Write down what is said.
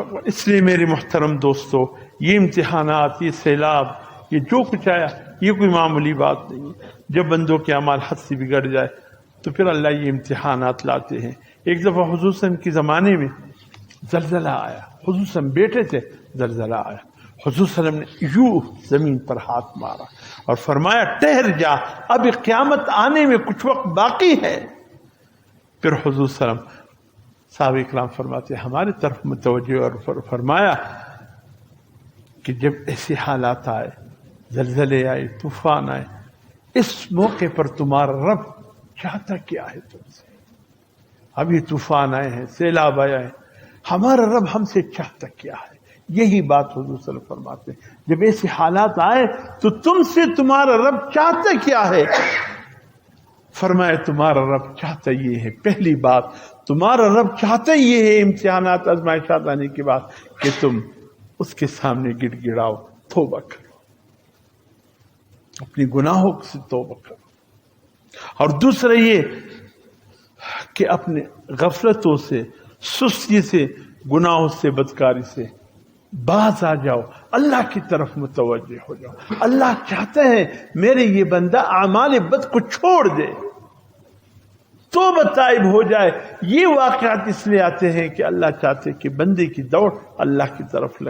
اکبر۔ اس لیے میرے محترم دوستو، یہ امتحانات، یہ سیلاب، یہ جو کچھ آیا، یہ کوئی معمولی بات نہیں ہے۔ جب بندوں کے اعمال حد سے بگڑ جائے تو پھر اللہ یہ امتحانات لاتے ہیں۔ ایک دفعہ حضور صلی اللہ علیہ وسلم کے زمانے میں زلزلہ آیا، حضور صلی اللہ علیہ وسلم بیٹھے تھے، زلزلہ آیا، حضور صلی اللہ علیہ وسلم نے یوں زمین پر ہاتھ مارا اور فرمایا ٹھہر جا، اب قیامت آنے میں کچھ وقت باقی ہے۔ پھر حضور صلی اللہ علیہ وسلم، صحابہ اکرام فرماتے ہیں، ہمارے طرف متوجہ اور فرمایا کہ جب ایسے حالات آئے، زلزلے آئے، طوفان آئے، اس موقع پر تمہارا رب چاہتا کیا ہے تم سے؟ اب یہ طوفان آئے ہیں، سیلاب آیا ہے، ہمارا رب ہم سے چاہتا کیا ہے؟ یہی بات حضور صلی اللہ علیہ وسلم فرماتے ہیں، جب ایسے حالات آئے تو تم سے تمہارا رب چاہتا کیا ہے؟ فرمایا تمہارا رب چاہتا یہ ہے، پہلی بات تمہارا رب چاہتا یہ ہے امتحانات، آزمائشات آنے کے بعد کہ تم اس کے سامنے گڑ گڑاؤ، توبہ کرو، اپنی گناہوں سے توبہ کرو۔ اور دوسرا یہ کہ اپنے غفلتوں سے، سستی سے، گناہوں سے، بدکاری سے باز آ جاؤ، اللہ کی طرف متوجہ ہو جاؤ۔ اللہ چاہتا ہے میرے یہ بندہ اعمال بد کو چھوڑ دے، توبہ تائب ہو جائے۔ یہ واقعات اس لیے آتے ہیں کہ اللہ چاہتے کہ بندے کی دوڑ اللہ کی طرف لگے۔